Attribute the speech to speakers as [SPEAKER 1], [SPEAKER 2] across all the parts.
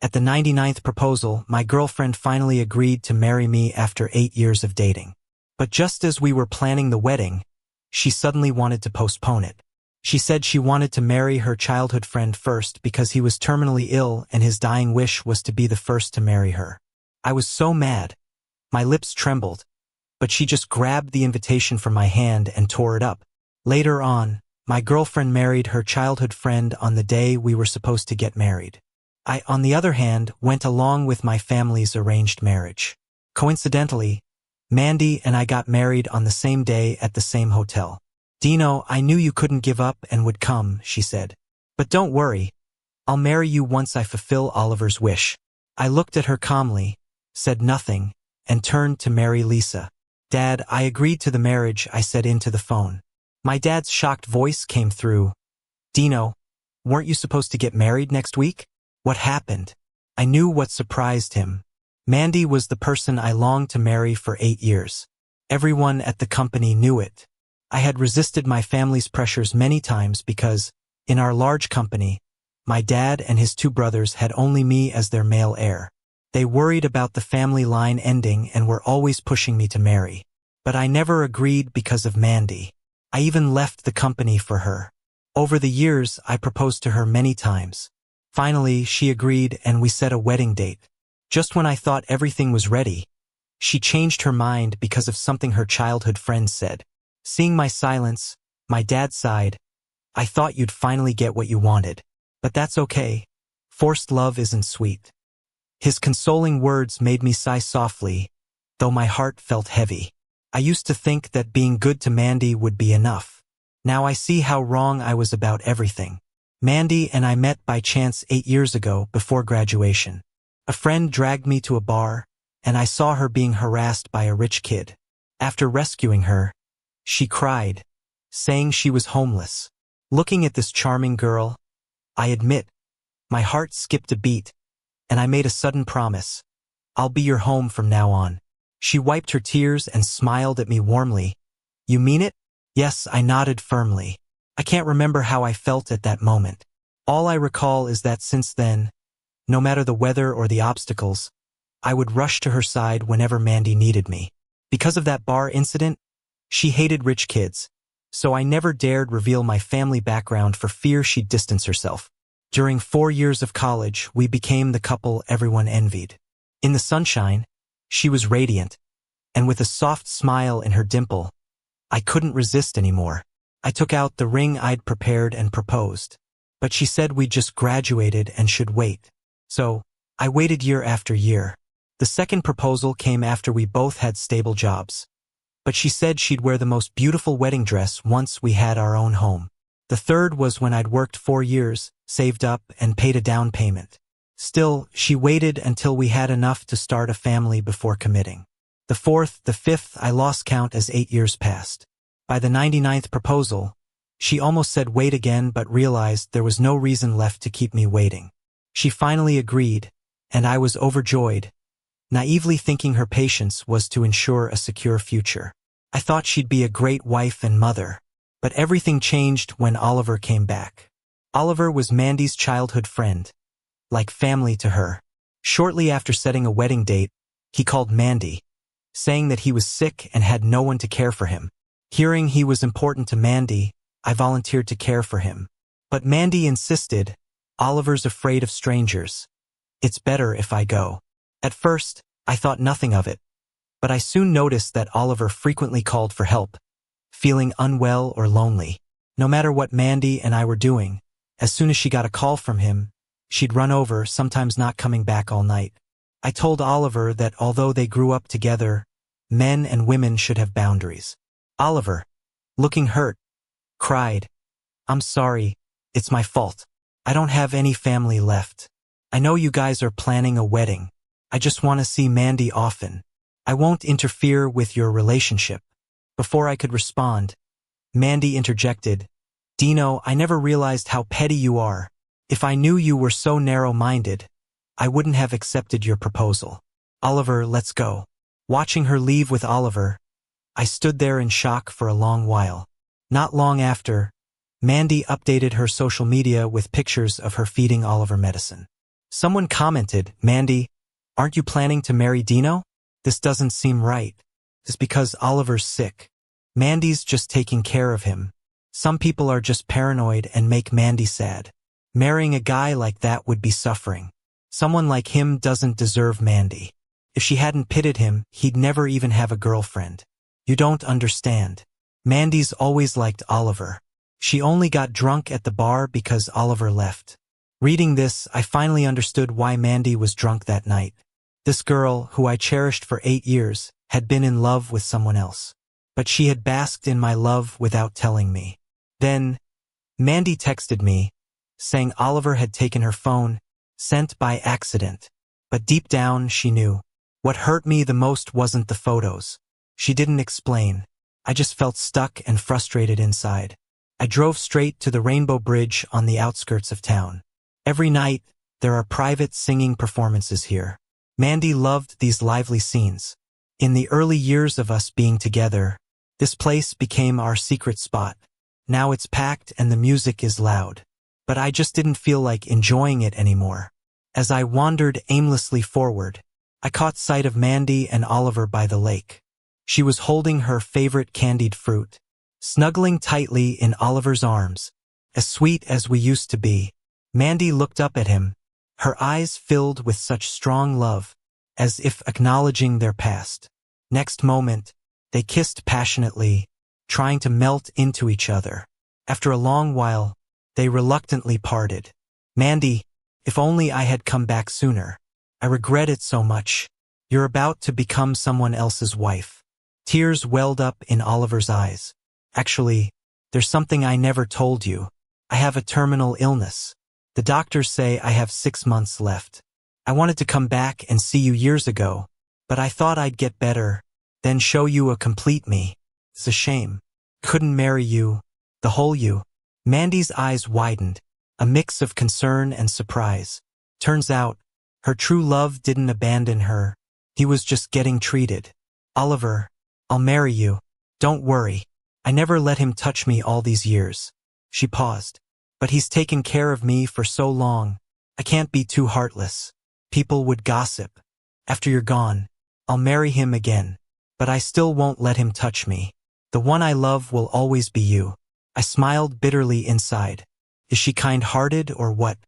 [SPEAKER 1] At the 99th proposal, my girlfriend finally agreed to marry me after 8 years of dating. But just as we were planning the wedding, she suddenly wanted to postpone it. She said she wanted to marry her childhood friend first because he was terminally ill and his dying wish was to be the first to marry her. I was so mad. My lips trembled, but she just grabbed the invitation from my hand and tore it up. Later on, my girlfriend married her childhood friend on the day we were supposed to get married. I, on the other hand, went along with my family's arranged marriage. Coincidentally, Mandy and I got married on the same day at the same hotel. "Dino, I knew you couldn't give up and would come," she said. "But don't worry, I'll marry you once I fulfill Oliver's wish." I looked at her calmly, said nothing, and turned to Mary Lisa. "Dad, I agreed to the marriage," I said into the phone. My dad's shocked voice came through. "Dino, weren't you supposed to get married next week? What happened?" I knew what surprised him. Mandy was the person I longed to marry for 8 years. Everyone at the company knew it. I had resisted my family's pressures many times because, in our large company, my dad and his 2 brothers had only me as their male heir. They worried about the family line ending and were always pushing me to marry. But I never agreed because of Mandy. I even left the company for her. Over the years, I proposed to her many times. Finally, she agreed and we set a wedding date. Just when I thought everything was ready, she changed her mind because of something her childhood friend said. Seeing my silence, my dad sighed. "I thought you'd finally get what you wanted. But that's okay. Forced love isn't sweet." His consoling words made me sigh softly, though my heart felt heavy. I used to think that being good to Mandy would be enough. Now I see how wrong I was about everything. Mandy and I met by chance 8 years ago before graduation. A friend dragged me to a bar, and I saw her being harassed by a rich kid. After rescuing her, she cried, saying she was homeless. Looking at this charming girl, I admit, my heart skipped a beat, and I made a sudden promise. "I'll be your home from now on." She wiped her tears and smiled at me warmly. "You mean it?" "Yes," I nodded firmly. I can't remember how I felt at that moment. All I recall is that since then, no matter the weather or the obstacles, I would rush to her side whenever Mandy needed me. Because of that bar incident, she hated rich kids, so I never dared reveal my family background for fear she'd distance herself. During 4 years of college, we became the couple everyone envied. In the sunshine, she was radiant, and with a soft smile in her dimple, I couldn't resist anymore. I took out the ring I'd prepared and proposed. But she said we'd just graduated and should wait. So, I waited year after year. The second proposal came after we both had stable jobs. But she said she'd wear the most beautiful wedding dress once we had our own home. The third was when I'd worked 4 years, saved up, and paid a down payment. Still, she waited until we had enough to start a family before committing. The fourth, the fifth, I lost count as 8 years passed. By the 99th proposal, she almost said wait again but realized there was no reason left to keep me waiting. She finally agreed, and I was overjoyed, naively thinking her patience was to ensure a secure future. I thought she'd be a great wife and mother. But everything changed when Oliver came back. Oliver was Mandy's childhood friend, like family to her. Shortly after setting a wedding date, he called Mandy, saying that he was sick and had no one to care for him. Hearing he was important to Mandy, I volunteered to care for him. But Mandy insisted, "Oliver's afraid of strangers. It's better if I go." At first, I thought nothing of it, but I soon noticed that Oliver frequently called for help, feeling unwell or lonely. No matter what Mandy and I were doing, as soon as she got a call from him, she'd run over, sometimes not coming back all night. I told Oliver that although they grew up together, men and women should have boundaries. Oliver, looking hurt, cried, "I'm sorry, it's my fault. I don't have any family left. I know you guys are planning a wedding. I just want to see Mandy often. I won't interfere with your relationship." Before I could respond, Mandy interjected, "Dino, I never realized how petty you are. If I knew you were so narrow-minded, I wouldn't have accepted your proposal. Oliver, let's go." Watching her leave with Oliver, I stood there in shock for a long while. Not long after, Mandy updated her social media with pictures of her feeding Oliver medicine. Someone commented, "Mandy, aren't you planning to marry Dino? This doesn't seem right." It's because Oliver's sick. Mandy's just taking care of him. Some people are just paranoid and make Mandy sad. Marrying a guy like that would be suffering. Someone like him doesn't deserve Mandy. If she hadn't pitted him, he'd never even have a girlfriend. You don't understand. Mandy's always liked Oliver. She only got drunk at the bar because Oliver left. Reading this, I finally understood why Mandy was drunk that night. This girl, who I cherished for 8 years, had been in love with someone else. But she had basked in my love without telling me. Then, Mandy texted me, saying Oliver had taken her phone, sent by accident. But deep down, she knew. What hurt me the most wasn't the photos. She didn't explain. I just felt stuck and frustrated inside. I drove straight to the Rainbow Bridge on the outskirts of town. Every night, there are private singing performances here. Mandy loved these lively scenes. In the early years of us being together, this place became our secret spot. Now it's packed and the music is loud. But I just didn't feel like enjoying it anymore. As I wandered aimlessly forward, I caught sight of Mandy and Oliver by the lake. She was holding her favorite candied fruit, snuggling tightly in Oliver's arms, as sweet as we used to be. Mandy looked up at him, her eyes filled with such strong love, as if acknowledging their past. Next moment, they kissed passionately, trying to melt into each other. After a long while, they reluctantly parted. "Mandy, if only I had come back sooner. I regret it so much. You're about to become someone else's wife." Tears welled up in Oliver's eyes. "Actually, there's something I never told you. I have a terminal illness. The doctors say I have 6 months left. I wanted to come back and see you years ago, but I thought I'd get better, then show you a complete me. It's a shame. Couldn't marry you, the whole you." Mandy's eyes widened, a mix of concern and surprise. Turns out, her true love didn't abandon her. He was just getting treated. "Oliver, I'll marry you. Don't worry. I never let him touch me all these years." She paused. "But he's taken care of me for so long. I can't be too heartless. People would gossip. After you're gone, I'll marry him again. But I still won't let him touch me. The one I love will always be you." I smiled bitterly inside. Is she kind-hearted or what?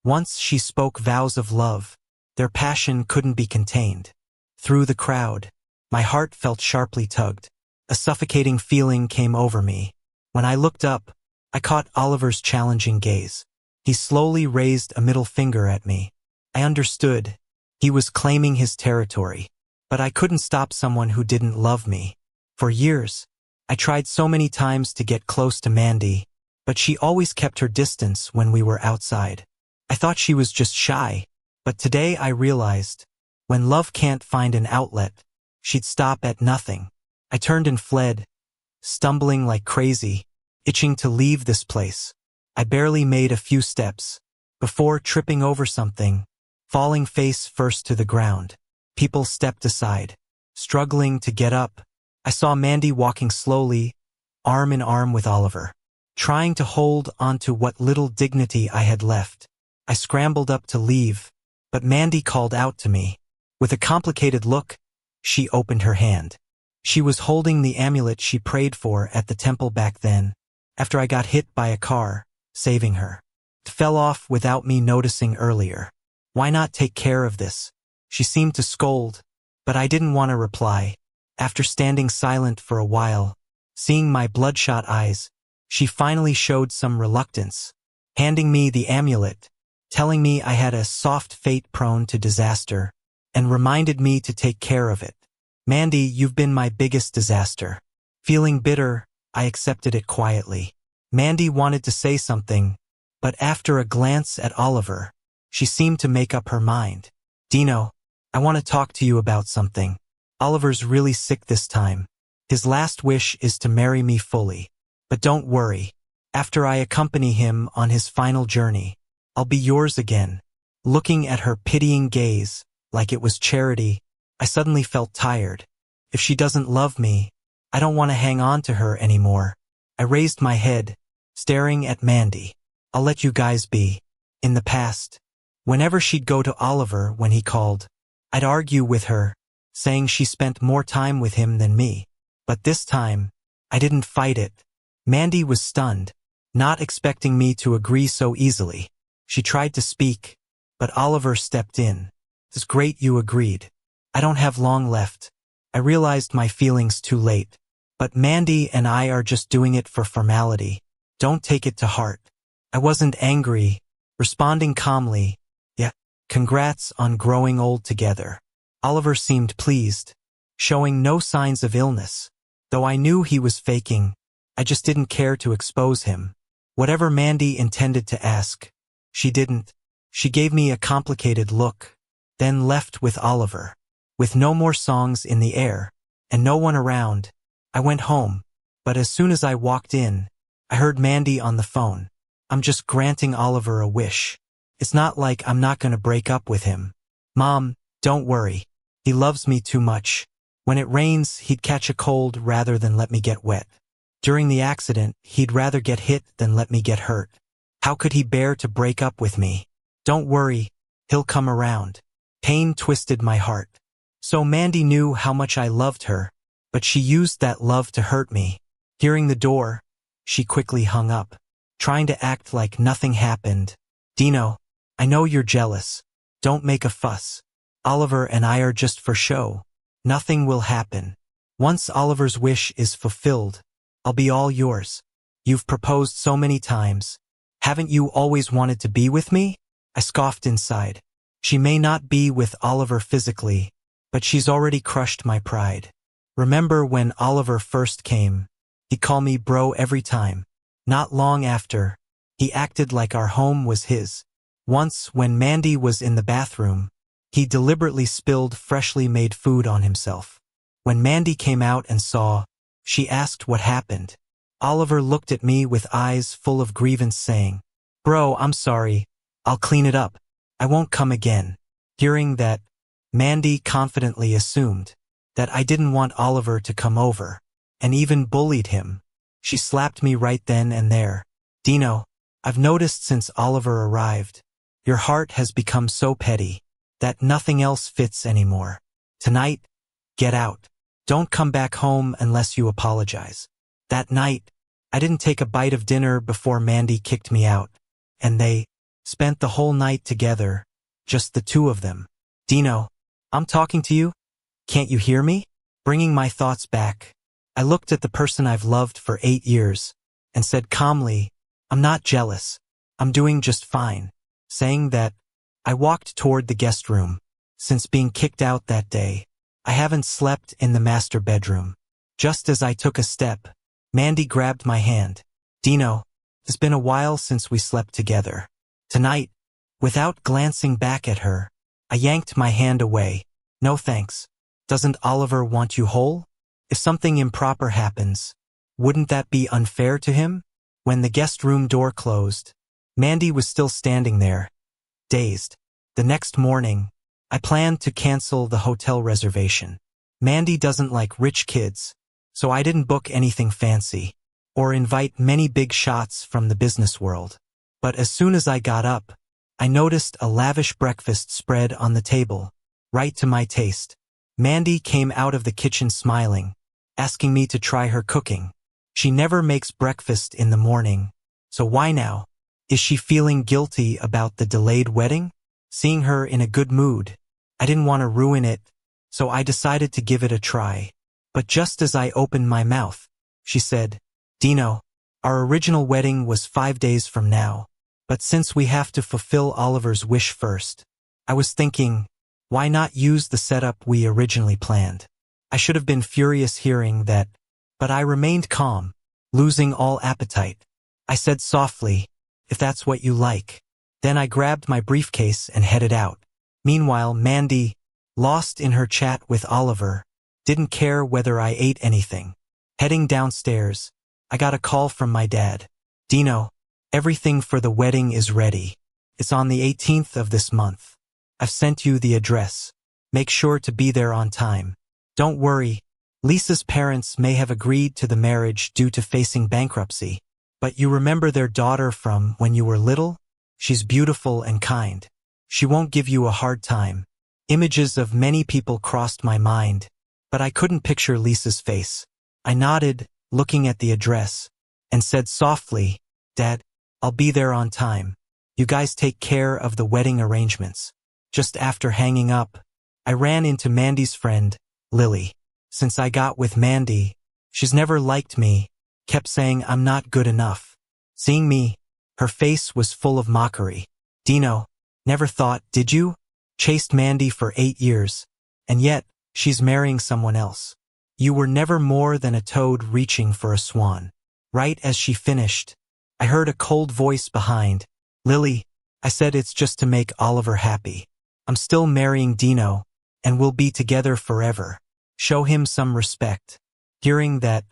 [SPEAKER 1] Once she spoke vows of love. Their passion couldn't be contained. Through the crowd, my heart felt sharply tugged. A suffocating feeling came over me. When I looked up, I caught Oliver's challenging gaze. He slowly raised a middle finger at me. I understood. He was claiming his territory. But I couldn't stop someone who didn't love me. For years, I tried so many times to get close to Mandy, but she always kept her distance when we were outside. I thought she was just shy, but today I realized, when love can't find an outlet, she'd stop at nothing. I turned and fled, stumbling like crazy, itching to leave this place. I barely made a few steps, before tripping over something, falling face first to the ground. People stepped aside, struggling to get up. I saw Mandy walking slowly, arm in arm with Oliver, trying to hold onto what little dignity I had left. I scrambled up to leave, but Mandy called out to me. With a complicated look, she opened her hand. She was holding the amulet she prayed for at the temple back then, after I got hit by a car, saving her. It fell off without me noticing earlier. "Why not take care of this?" She seemed to scold, but I didn't want to reply. After standing silent for a while, seeing my bloodshot eyes, she finally showed some reluctance, handing me the amulet, telling me I had a soft fate prone to disaster, and reminded me to take care of it. "Mandy, you've been my biggest disaster." Feeling bitter, I accepted it quietly. Mandy wanted to say something, but after a glance at Oliver, she seemed to make up her mind. "Dino, I want to talk to you about something. Oliver's really sick this time. His last wish is to marry me fully. But don't worry. After I accompany him on his final journey, I'll be yours again." Looking at her pitying gaze, like it was charity, I suddenly felt tired. If she doesn't love me, I don't want to hang on to her anymore. I raised my head, staring at Mandy. "I'll let you guys be. In the past, Whenever she'd go to Oliver when he called, I'd argue with her, saying she spent more time with him than me. But this time, I didn't fight it. Mandy was stunned, not expecting me to agree so easily. She tried to speak, but Oliver stepped in. It's great you agreed. I don't have long left. I realized my feelings too late. But Mandy and I are just doing it for formality. Don't take it to heart. I wasn't angry, responding calmly. Yeah, congrats on growing old together. Oliver seemed pleased, showing no signs of illness. Though I knew he was faking, I just didn't care to expose him. Whatever Mandy intended to ask, she didn't. She gave me a complicated look, then left with Oliver. With no more songs in the air, and no one around, I went home. But as soon as I walked in, I heard Mandy on the phone. I'm just granting Oliver a wish. It's not like I'm not gonna break up with him. Mom, don't worry. He loves me too much. When it rains, he'd catch a cold rather than let me get wet. During the accident, he'd rather get hit than let me get hurt. How could he bear to break up with me? Don't worry, he'll come around. Pain twisted my heart. So Mandy knew how much I loved her, but she used that love to hurt me. Hearing the door, she quickly hung up, trying to act like nothing happened. Dino, I know you're jealous. Don't make a fuss. Oliver and I are just for show. Nothing will happen. Once Oliver's wish is fulfilled, I'll be all yours. You've proposed so many times. Haven't you always wanted to be with me? I scoffed inside. She may not be with Oliver physically, but she's already crushed my pride. Remember when Oliver first came? He'd call me bro every time. Not long after, he acted like our home was his. Once, when Mandy was in the bathroom, he deliberately spilled freshly made food on himself. When Mandy came out and saw, she asked what happened. Oliver looked at me with eyes full of grievance saying, Bro, I'm sorry. I'll clean it up. I won't come again. Hearing that, Mandy confidently assumed that I didn't want Oliver to come over, and even bullied him. She slapped me right then and there. Dino, I've noticed since Oliver arrived, your heart has become so petty that nothing else fits anymore. Tonight, get out. Don't come back home unless you apologize. That night, I didn't take a bite of dinner before Mandy kicked me out, and they spent the whole night together, just the two of them. Dino, I'm talking to you. Can't you hear me? Bringing my thoughts back, I looked at the person I've loved for 8 years and said calmly, I'm not jealous. I'm doing just fine. Saying that, I walked toward the guest room. Since being kicked out that day, I haven't slept in the master bedroom. Just as I took a step, Mandy grabbed my hand. Dino, it's been a while since we slept together. Tonight, without glancing back at her, I yanked my hand away. No thanks. Doesn't Oliver want you whole? If something improper happens, wouldn't that be unfair to him? When the guest room door closed, Mandy was still standing there, dazed. The next morning, I planned to cancel the hotel reservation. Mandy doesn't like rich kids, so I didn't book anything fancy or invite many big shots from the business world. But as soon as I got up, I noticed a lavish breakfast spread on the table, right to my taste. Mandy came out of the kitchen smiling, asking me to try her cooking. She never makes breakfast in the morning, so why now? Is she feeling guilty about the delayed wedding? Seeing her in a good mood, I didn't want to ruin it, so I decided to give it a try. But just as I opened my mouth, she said, Dino, our original wedding was 5 days from now, but since we have to fulfill Oliver's wish first, I was thinking, why not use the setup we originally planned? I should have been furious hearing that, but I remained calm, losing all appetite. I said softly, if that's what you like. Then I grabbed my briefcase and headed out. Meanwhile, Mandy, lost in her chat with Oliver, didn't care whether I ate anything. Heading downstairs, I got a call from my dad. Dino, everything for the wedding is ready. It's on the 18th of this month. I've sent you the address. Make sure to be there on time. Don't worry, Lisa's parents may have agreed to the marriage due to facing bankruptcy, but you remember their daughter from when you were little? She's beautiful and kind. She won't give you a hard time. Images of many people crossed my mind, but I couldn't picture Lisa's face. I nodded, looking at the address, and said softly, Dad, I'll be there on time. You guys take care of the wedding arrangements. Just after hanging up, I ran into Mandy's friend, Lily. Since I got with Mandy, she's never liked me, kept saying I'm not good enough. Seeing me, her face was full of mockery. Dino, never thought, did you? Chased Mandy for 8 years, and yet, she's marrying someone else. You were never more than a toad reaching for a swan. Right as she finished, I heard a cold voice behind. Lily, I said it's just to make Oliver happy. I'm still marrying Dino, and we'll be together forever. Show him some respect. Hearing that,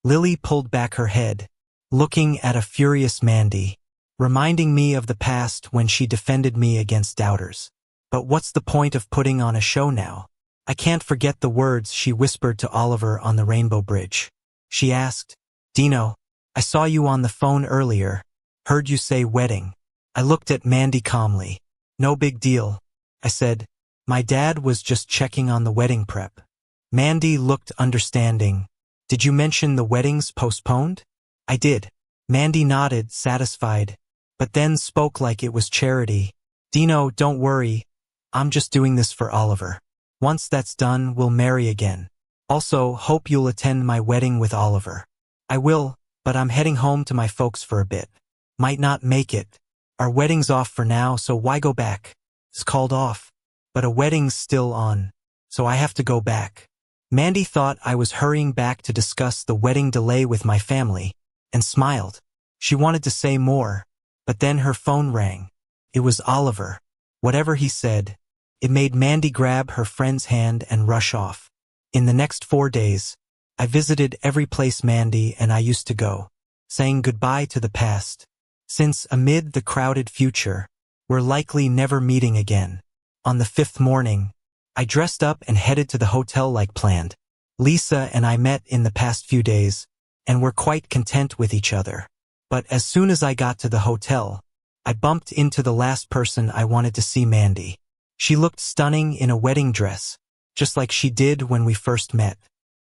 [SPEAKER 1] Lily pulled back her head, looking at a furious Mandy, reminding me of the past when she defended me against doubters. But what's the point of putting on a show now? I can't forget the words she whispered to Oliver on the Rainbow Bridge. She asked, Dino, I saw you on the phone earlier. Heard you say wedding. I looked at Mandy calmly. No big deal. I said, my dad was just checking on the wedding prep. Mandy looked understanding. Did you mention the wedding's postponed? I did. Mandy nodded, satisfied, but then spoke like it was charity. Dino, don't worry. I'm just doing this for Oliver. Once that's done, we'll marry again. Also, hope you'll attend my wedding with Oliver. I will, but I'm heading home to my folks for a bit. Might not make it. Our wedding's off for now, so why go back? It's called off. But a wedding's still on, so I have to go back. Mandy thought I was hurrying back to discuss the wedding delay with my family, and smiled. She wanted to say more, but then her phone rang. It was Oliver. Whatever he said, it made Mandy grab her friend's hand and rush off. In the next 4 days, I visited every place Mandy and I used to go, saying goodbye to the past, since amid the crowded future, we're likely never meeting again. On the 5th morning, I dressed up and headed to the hotel like planned. Lisa and I met in the past few days, and were quite content with each other. But as soon as I got to the hotel, I bumped into the last person I wanted to see, Mandy. She looked stunning in a wedding dress, just like she did when we first met.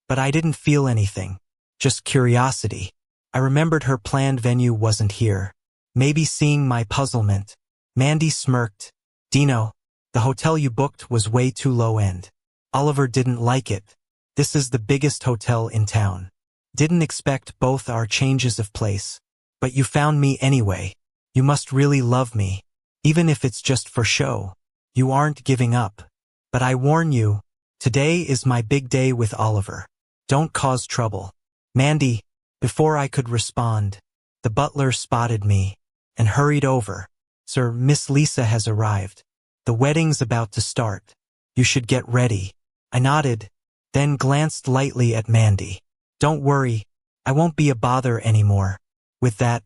[SPEAKER 1] But I didn't feel anything, just curiosity. I remembered her planned venue wasn't here. Maybe seeing my puzzlement, Mandy smirked. Dino, the hotel you booked was way too low end. Oliver didn't like it. This is the biggest hotel in town. Didn't expect both our changes of place. But you found me anyway. You must really love me. Even if it's just for show. You aren't giving up. But I warn you, today is my big day with Oliver. Don't cause trouble. Mandy, before I could respond, the butler spotted me and hurried over. Sir, Miss Lisa has arrived. The wedding's about to start. You should get ready. I nodded, then glanced lightly at Mandy. Don't worry, I won't be a bother anymore. With that,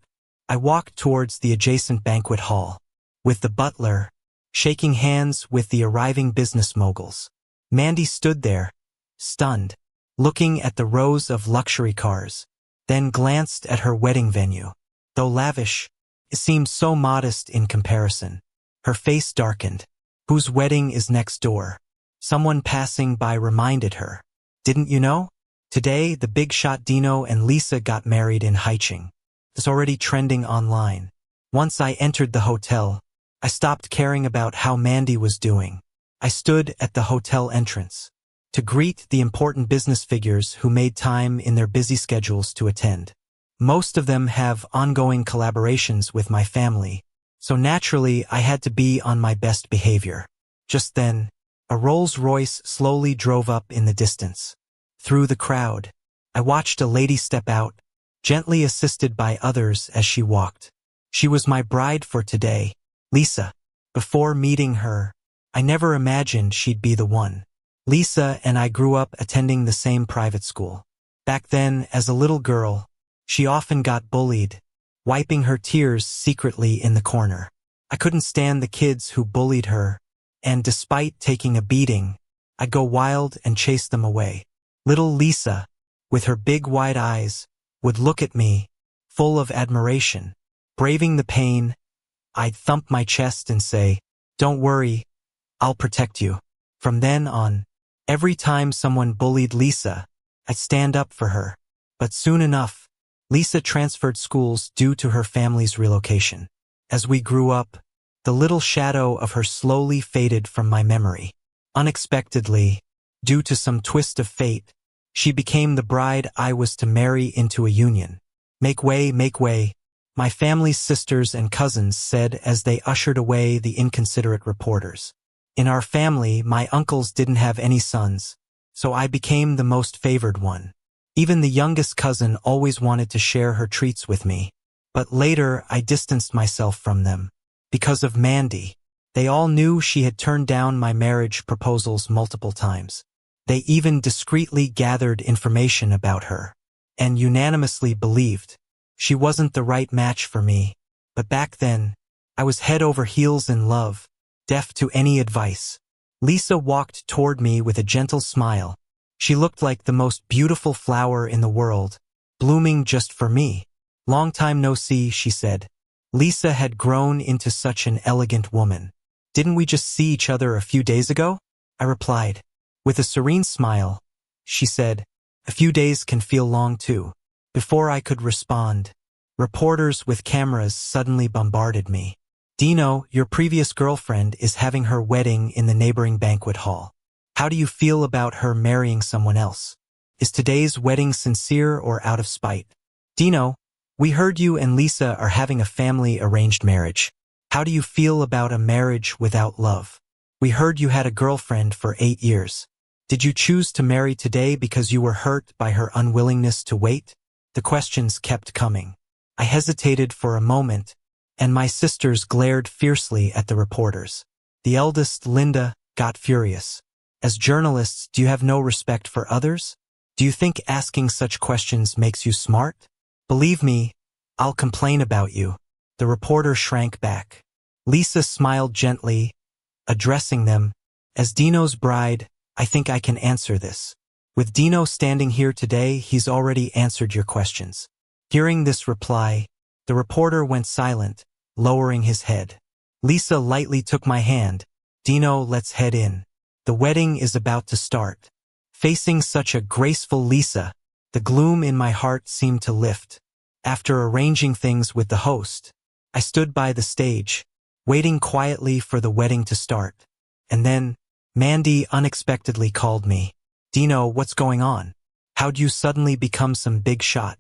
[SPEAKER 1] I walked towards the adjacent banquet hall, with the butler, shaking hands with the arriving business moguls. Mandy stood there, stunned, looking at the rows of luxury cars, then glanced at her wedding venue. Though lavish, it seemed so modest in comparison. Her face darkened. Whose wedding is next door? Someone passing by reminded her. Didn't you know? Today, the big shot Dino and Lisa got married in Haicheng. It's already trending online. Once I entered the hotel, I stopped caring about how Mandy was doing. I stood at the hotel entrance to greet the important business figures who made time in their busy schedules to attend. Most of them have ongoing collaborations with my family, so naturally I had to be on my best behavior. Just then, a Rolls-Royce slowly drove up in the distance. Through the crowd, I watched a lady step out, gently assisted by others as she walked. She was my bride for today, Lisa. Before meeting her, I never imagined she'd be the one. Lisa and I grew up attending the same private school. Back then, as a little girl, she often got bullied, wiping her tears secretly in the corner. I couldn't stand the kids who bullied her, and despite taking a beating, I'd go wild and chase them away. Little Lisa, with her big wide eyes, would look at me, full of admiration. Braving the pain, I'd thump my chest and say, Don't worry, I'll protect you. From then on, every time someone bullied Lisa, I'd stand up for her. But soon enough, Lisa transferred schools due to her family's relocation. As we grew up, the little shadow of her slowly faded from my memory. Unexpectedly, due to some twist of fate, she became the bride I was to marry into a union. Make way, make way, my family's sisters and cousins said as they ushered away the inconsiderate reporters. In our family, my uncles didn't have any sons, so I became the most favored one. Even the youngest cousin always wanted to share her treats with me. But later, I distanced myself from them. Because of Mandy, they all knew she had turned down my marriage proposals multiple times. They even discreetly gathered information about her, and unanimously believed she wasn't the right match for me. But back then, I was head over heels in love, deaf to any advice. Lisa walked toward me with a gentle smile. She looked like the most beautiful flower in the world, blooming just for me. Long time no see, she said. Lisa had grown into such an elegant woman. Didn't we just see each other a few days ago? I replied. With a serene smile, she said, a few days can feel long too. Before I could respond, reporters with cameras suddenly bombarded me. Dino, your previous girlfriend, is having her wedding in the neighboring banquet hall. How do you feel about her marrying someone else? Is today's wedding sincere or out of spite? Dino, we heard you and Lisa are having a family-arranged marriage. How do you feel about a marriage without love? We heard you had a girlfriend for 8 years. Did you choose to marry today because you were hurt by her unwillingness to wait? The questions kept coming. I hesitated for a moment, and my sisters glared fiercely at the reporters. The eldest, Linda, got furious. As journalists, do you have no respect for others? Do you think asking such questions makes you smart? Believe me, I'll complain about you. The reporter shrank back. Lisa smiled gently, addressing them. As Dino's bride, I think I can answer this. With Dino standing here today, he's already answered your questions. Hearing this reply, the reporter went silent, lowering his head. Lisa lightly took my hand. Dino, let's head in. The wedding is about to start. Facing such a graceful Lisa, the gloom in my heart seemed to lift. After arranging things with the host, I stood by the stage, waiting quietly for the wedding to start. And then, Mandy unexpectedly called me. Dino, what's going on? How'd you suddenly become some big shot?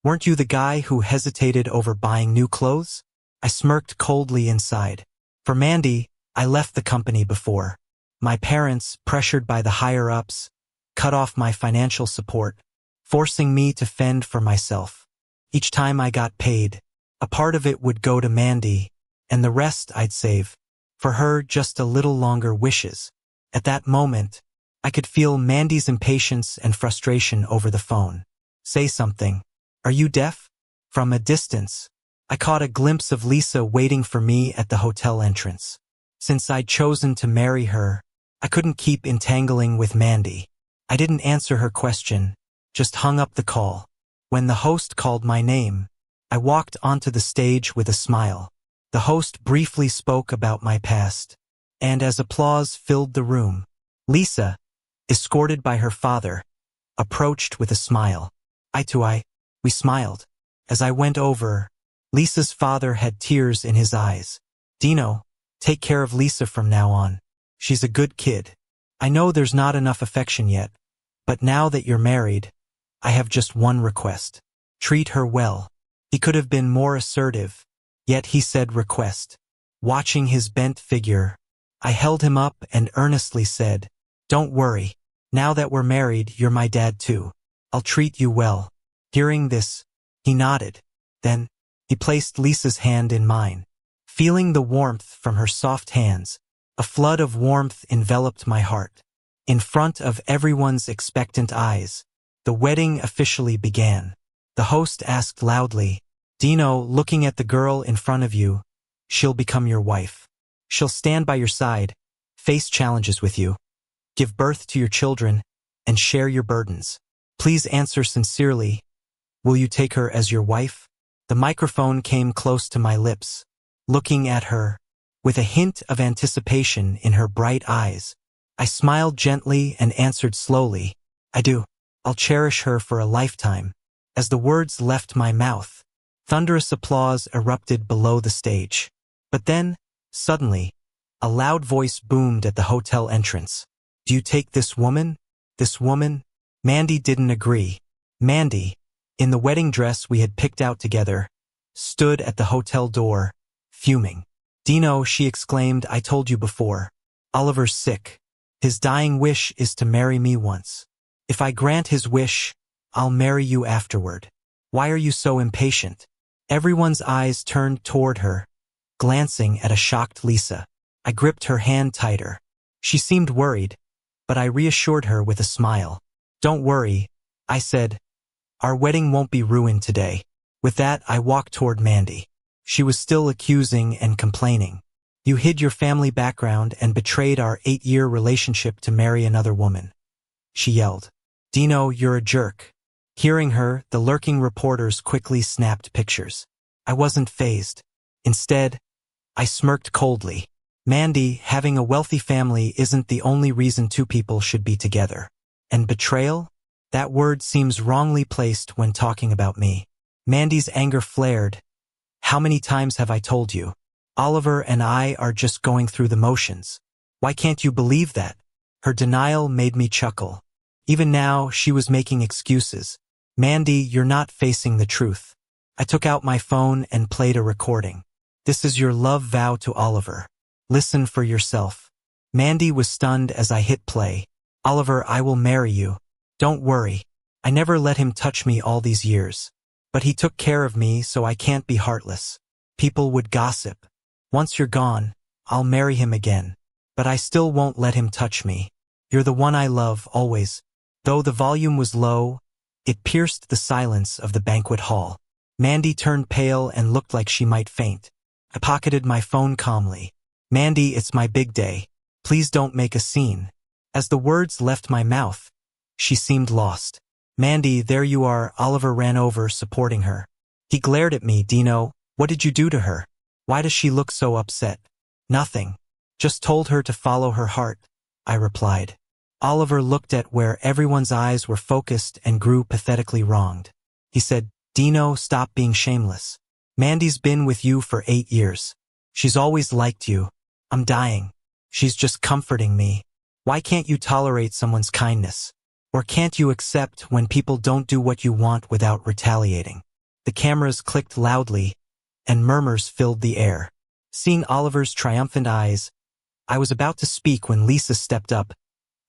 [SPEAKER 1] Weren't you the guy who hesitated over buying new clothes? I smirked coldly inside. For Mandy, I left the company before. My parents, pressured by the higher-ups, cut off my financial support, forcing me to fend for myself. Each time I got paid, a part of it would go to Mandy, and the rest I'd save. For her, just a little longer wishes. At that moment, I could feel Mandy's impatience and frustration over the phone. Say something. Are you deaf? From a distance, I caught a glimpse of Lisa waiting for me at the hotel entrance. Since I'd chosen to marry her, I couldn't keep entangling with Mandy. I didn't answer her question, just hung up the call. When the host called my name, I walked onto the stage with a smile. The host briefly spoke about my past, and as applause filled the room, Lisa, escorted by her father, approached with a smile. Eye to eye, we smiled. As I went over, Lisa's father had tears in his eyes. Dino, take care of Lisa from now on. She's a good kid. I know there's not enough affection yet, but now that you're married, I have just one request. Treat her well. He could have been more assertive, yet he said request. Watching his bent figure, I held him up and earnestly said, don't worry. Now that we're married, you're my dad too. I'll treat you well. Hearing this, he nodded. Then, he placed Lisa's hand in mine. Feeling the warmth from her soft hands, a flood of warmth enveloped my heart. In front of everyone's expectant eyes, the wedding officially began. The host asked loudly, Dino, looking at the girl in front of you, she'll become your wife. She'll stand by your side, face challenges with you, give birth to your children, and share your burdens. Please answer sincerely. Will you take her as your wife? The microphone came close to my lips. Looking at her, with a hint of anticipation in her bright eyes. I smiled gently and answered slowly, I do. I'll cherish her for a lifetime. As the words left my mouth, thunderous applause erupted below the stage. But then, suddenly, a loud voice boomed at the hotel entrance. Do you take this woman? This woman? Mandy didn't agree. Mandy, in the wedding dress we had picked out together, stood at the hotel door, fuming. Dino, she exclaimed, I told you before. Oliver's sick. His dying wish is to marry me once. If I grant his wish, I'll marry you afterward. Why are you so impatient? Everyone's eyes turned toward her, glancing at a shocked Lisa. I gripped her hand tighter. She seemed worried, but I reassured her with a smile. Don't worry, I said. Our wedding won't be ruined today. With that, I walked toward Mandy. She was still accusing and complaining. You hid your family background and betrayed our 8-year relationship to marry another woman. She yelled. Dino, you're a jerk. Hearing her, the lurking reporters quickly snapped pictures. I wasn't fazed. Instead, I smirked coldly. Mandy, having a wealthy family isn't the only reason two people should be together. And betrayal? That word seems wrongly placed when talking about me. Mandy's anger flared. How many times have I told you? Oliver and I are just going through the motions. Why can't you believe that? Her denial made me chuckle. Even now, she was making excuses. Mandy, you're not facing the truth. I took out my phone and played a recording. This is your love vow to Oliver. Listen for yourself. Mandy was stunned as I hit play. Oliver, I will marry you. Don't worry. I never let him touch me all these years. But he took care of me, so I can't be heartless. People would gossip. Once you're gone, I'll marry him again. But I still won't let him touch me. You're the one I love, always. Though the volume was low, it pierced the silence of the banquet hall. Mandy turned pale and looked like she might faint. I pocketed my phone calmly. Mandy, it's my big day. Please don't make a scene. As the words left my mouth, she seemed lost. Mandy, there you are. Oliver ran over, supporting her. He glared at me. Dino, what did you do to her? Why does she look so upset? Nothing. Just told her to follow her heart, I replied. Oliver looked at where everyone's eyes were focused and grew pathetically wronged. He said, Dino, stop being shameless. Mandy's been with you for 8 years. She's always liked you. I'm dying. She's just comforting me. Why can't you tolerate someone's kindness? Or can't you accept when people don't do what you want without retaliating? The cameras clicked loudly, and murmurs filled the air. Seeing Oliver's triumphant eyes, I was about to speak when Lisa stepped up,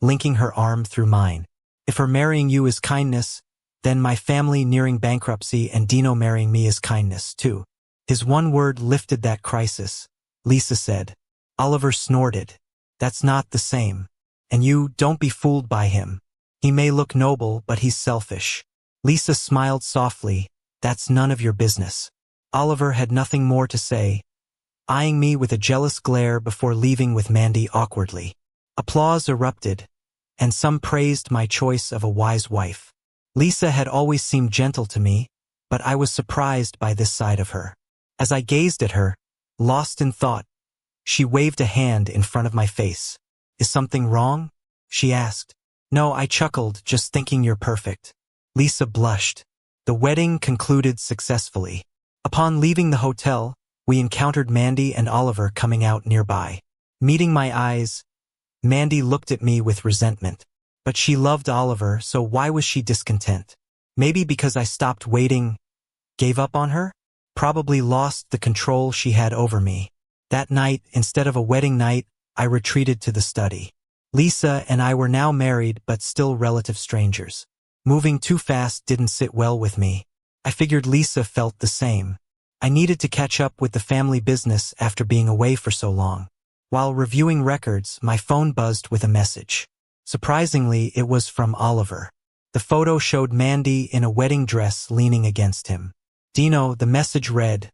[SPEAKER 1] linking her arm through mine. If her marrying you is kindness, then my family nearing bankruptcy and Dino marrying me is kindness, too. His one word lifted that crisis. Lisa said. Oliver snorted. That's not the same. And you, don't be fooled by him. He may look noble, but he's selfish. Lisa smiled softly. That's none of your business. Oliver had nothing more to say, eyeing me with a jealous glare before leaving with Mandy awkwardly. Applause erupted, and some praised my choice of a wise wife. Lisa had always seemed gentle to me, but I was surprised by this side of her. As I gazed at her, lost in thought, she waved a hand in front of my face. Is something wrong? She asked. No, I chuckled, just thinking you're perfect. Lisa blushed. The wedding concluded successfully. Upon leaving the hotel, we encountered Mandy and Oliver coming out nearby. Meeting my eyes, Mandy looked at me with resentment. But she loved Oliver, so why was she discontent? Maybe because I stopped waiting, gave up on her? Probably lost the control she had over me. That night, instead of a wedding night, I retreated to the study. Lisa and I were now married but still relative strangers. Moving too fast didn't sit well with me. I figured Lisa felt the same. I needed to catch up with the family business after being away for so long. While reviewing records, my phone buzzed with a message. Surprisingly, it was from Oliver. The photo showed Mandy in a wedding dress leaning against him. Dino, the message read,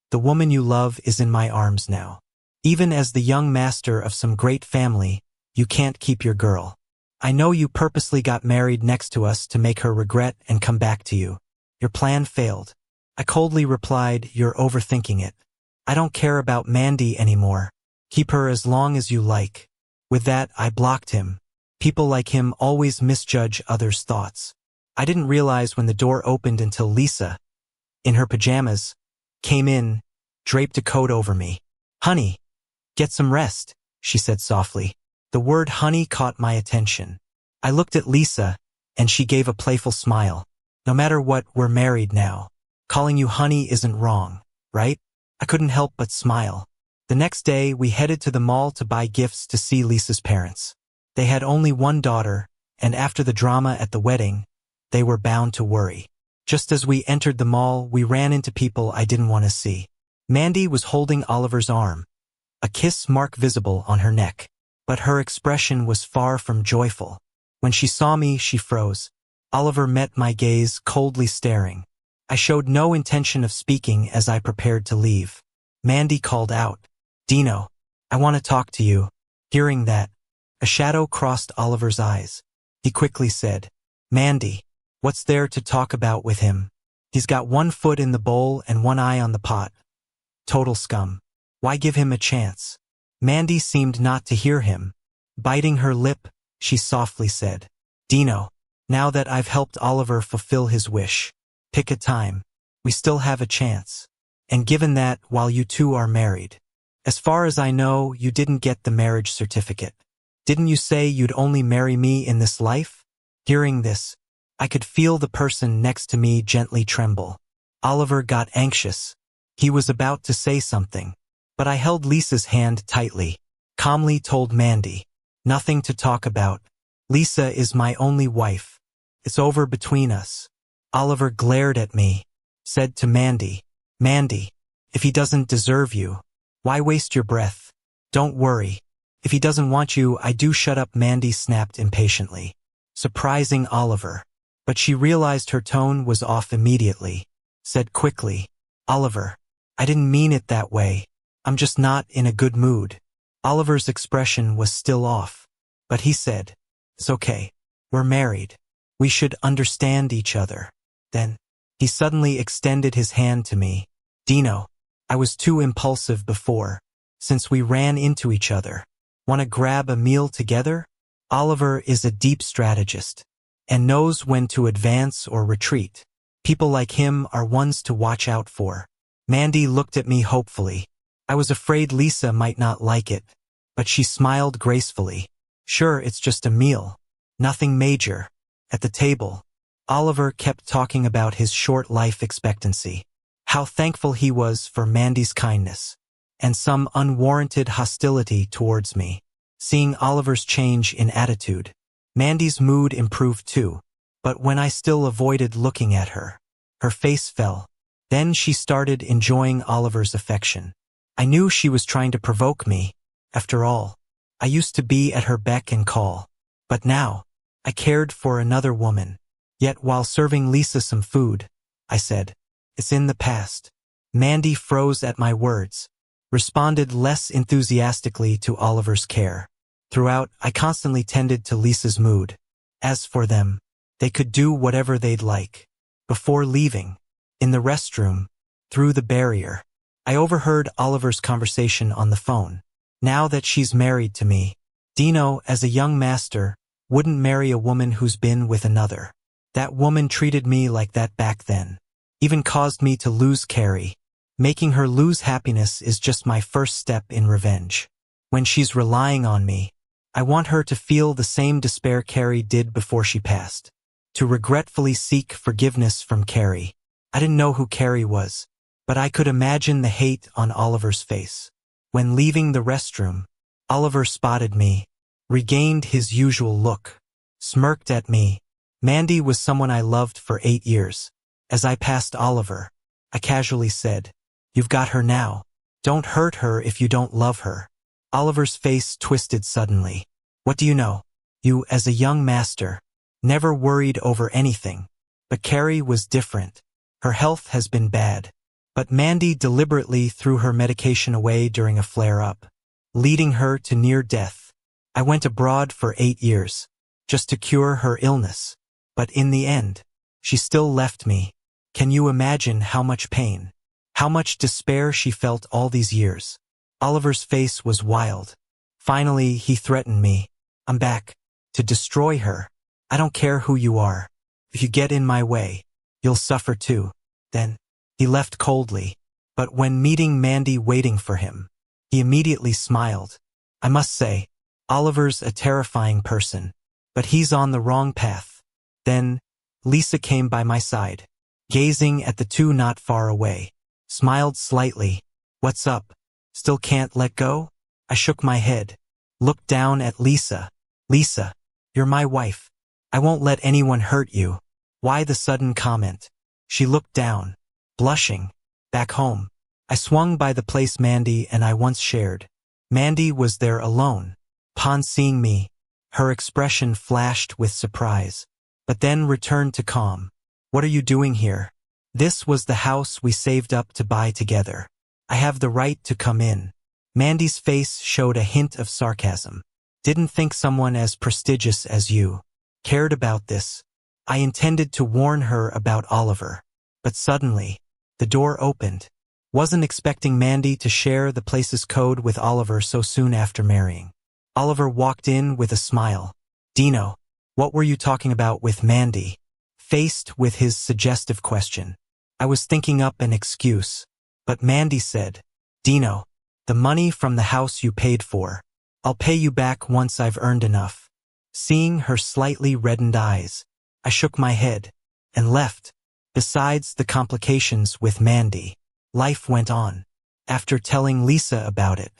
[SPEAKER 1] the woman you love is in my arms now. Even as the young master of some great family, you can't keep your girl. I know you purposely got married next to us to make her regret and come back to you. Your plan failed. I coldly replied, you're overthinking it. I don't care about Mandy anymore. Keep her as long as you like. With that, I blocked him. People like him always misjudge others' thoughts. I didn't realize when the door opened until Lisa, in her pajamas, came in, draped a coat over me. "Honey, get some rest," she said softly. The word honey caught my attention. I looked at Lisa, and she gave a playful smile. "No matter what, we're married now. Calling you honey isn't wrong, right?" I couldn't help but smile. The next day, we headed to the mall to buy gifts to see Lisa's parents. They had only one daughter, and after the drama at the wedding, they were bound to worry. Just as we entered the mall, we ran into people I didn't want to see. Mandy was holding Oliver's arm, a kiss mark visible on her neck. But her expression was far from joyful. When she saw me, she froze. Oliver met my gaze, coldly staring. I showed no intention of speaking as I prepared to leave. Mandy called out, "Dino, I want to talk to you." Hearing that, a shadow crossed Oliver's eyes. He quickly said, "Mandy, what's there to talk about with him? He's got one foot in the bowl and one eye on the pot. Total scum. Why give him a chance?" Mandy seemed not to hear him. Biting her lip, she softly said, "Dino, now that I've helped Oliver fulfill his wish, pick a time. We still have a chance. And given that, while you two are married. As far as I know, you didn't get the marriage certificate. Didn't you say you'd only marry me in this life?" Hearing this, I could feel the person next to me gently tremble. Oliver got anxious. He was about to say something, but I held Lisa's hand tightly, calmly told Mandy, "Nothing to talk about. Lisa is my only wife. It's over between us." Oliver glared at me, said to Mandy, "Mandy, if he doesn't deserve you, why waste your breath? Don't worry. If he doesn't want you, I do." "Shut up," Mandy snapped impatiently, surprising Oliver. But she realized her tone was off immediately, said quickly, "Oliver, I didn't mean it that way. I'm just not in a good mood." Oliver's expression was still off, but he said, "It's okay. We're married. We should understand each other." Then, he suddenly extended his hand to me. "Dino, I was too impulsive before, since we ran into each other. Want to grab a meal together?" Oliver is a deep strategist, and knows when to advance or retreat. People like him are ones to watch out for. Mandy looked at me hopefully. I was afraid Lisa might not like it, but she smiled gracefully. "Sure, it's just a meal. Nothing major." At the table, Oliver kept talking about his short life expectancy, how thankful he was for Mandy's kindness, and some unwarranted hostility towards me. Seeing Oliver's change in attitude, Mandy's mood improved too, but when I still avoided looking at her, her face fell. Then she started enjoying Oliver's affection. I knew she was trying to provoke me. After all, I used to be at her beck and call. But now, I cared for another woman. Yet while serving Lisa some food, I said, "It's in the past." Mandy froze at my words, responded less enthusiastically to Oliver's care. Throughout, I constantly tended to Lisa's mood. As for them, they could do whatever they'd like. Before leaving, in the restroom, through the barrier, I overheard Oliver's conversation on the phone. "Now that she's married to me, Dino, as a young master, wouldn't marry a woman who's been with another. That woman treated me like that back then. Even caused me to lose Carrie. Making her lose happiness is just my first step in revenge. When she's relying on me, I want her to feel the same despair Carrie did before she passed. To regretfully seek forgiveness from Carrie." I didn't know who Carrie was, but I could imagine the hate on Oliver's face. When leaving the restroom, Oliver spotted me, regained his usual look, smirked at me. Mandy was someone I loved for 8 years. As I passed Oliver, I casually said, "You've got her now. Don't hurt her if you don't love her." Oliver's face twisted suddenly. "What do you know? You, as a young master, never worried over anything. But Carrie was different. Her health has been bad." But Mandy deliberately threw her medication away during a flare-up, leading her to near death. I went abroad for 8 years, just to cure her illness. But in the end, she still left me. Can you imagine how much pain, how much despair she felt all these years? Oliver's face was wild. Finally, he threatened me. I'm back. To destroy her. I don't care who you are. If you get in my way, you'll suffer too. Then, he left coldly. But when meeting Mandy waiting for him, he immediately smiled. I must say, Oliver's a terrifying person, but he's on the wrong path. Then, Lisa came by my side, gazing at the two not far away, smiled slightly. What's up? Still can't let go? I shook my head, looked down at Lisa. Lisa, you're my wife. I won't let anyone hurt you. Why the sudden comment? She looked down, blushing. Back home, I swung by the place Mandy and I once shared. Mandy was there alone. Upon seeing me, her expression flashed with surprise, but then returned to calm. What are you doing here? This was the house we saved up to buy together. I have the right to come in. Mandy's face showed a hint of sarcasm. Didn't think someone as prestigious as you cared about this. I intended to warn her about Oliver, but suddenly, the door opened. Wasn't expecting Mandy to share the place's code with Oliver so soon after marrying. Oliver walked in with a smile. Dino, what were you talking about with Mandy? Faced with his suggestive question, I was thinking up an excuse, but Mandy said, Dino, the money from the house you paid for, I'll pay you back once I've earned enough. Seeing her slightly reddened eyes, I shook my head and left. Besides the complications with Mandy, life went on. After telling Lisa about it,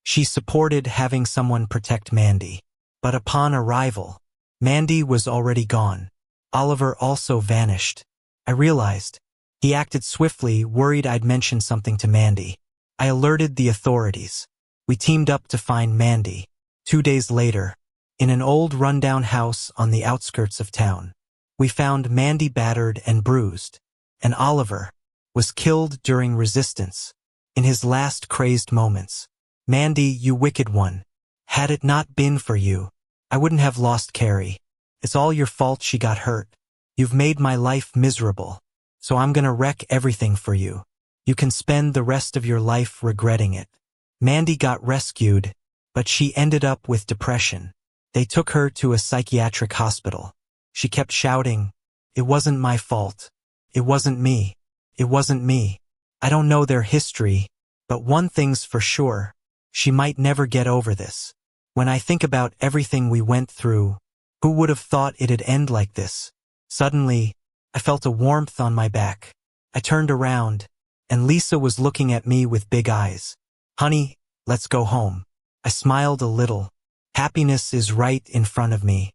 [SPEAKER 1] she supported having someone protect Mandy. But upon arrival, Mandy was already gone. Oliver also vanished. I realized he acted swiftly, worried I'd mentioned something to Mandy. I alerted the authorities. We teamed up to find Mandy. 2 days later, in an old rundown house on the outskirts of town, we found Mandy battered and bruised, and Oliver was killed during resistance. In his last crazed moments, Mandy, you wicked one. Had it not been for you, I wouldn't have lost Carrie. It's all your fault she got hurt. You've made my life miserable, so I'm gonna wreck everything for you. You can spend the rest of your life regretting it. Mandy got rescued, but she ended up with depression. They took her to a psychiatric hospital. She kept shouting, "It wasn't my fault. It wasn't me. It wasn't me." I don't know their history, but one thing's for sure. She might never get over this. When I think about everything we went through, who would have thought it'd end like this? Suddenly, I felt a warmth on my back. I turned around, and Lisa was looking at me with big eyes. Honey, let's go home. I smiled a little. Happiness is right in front of me.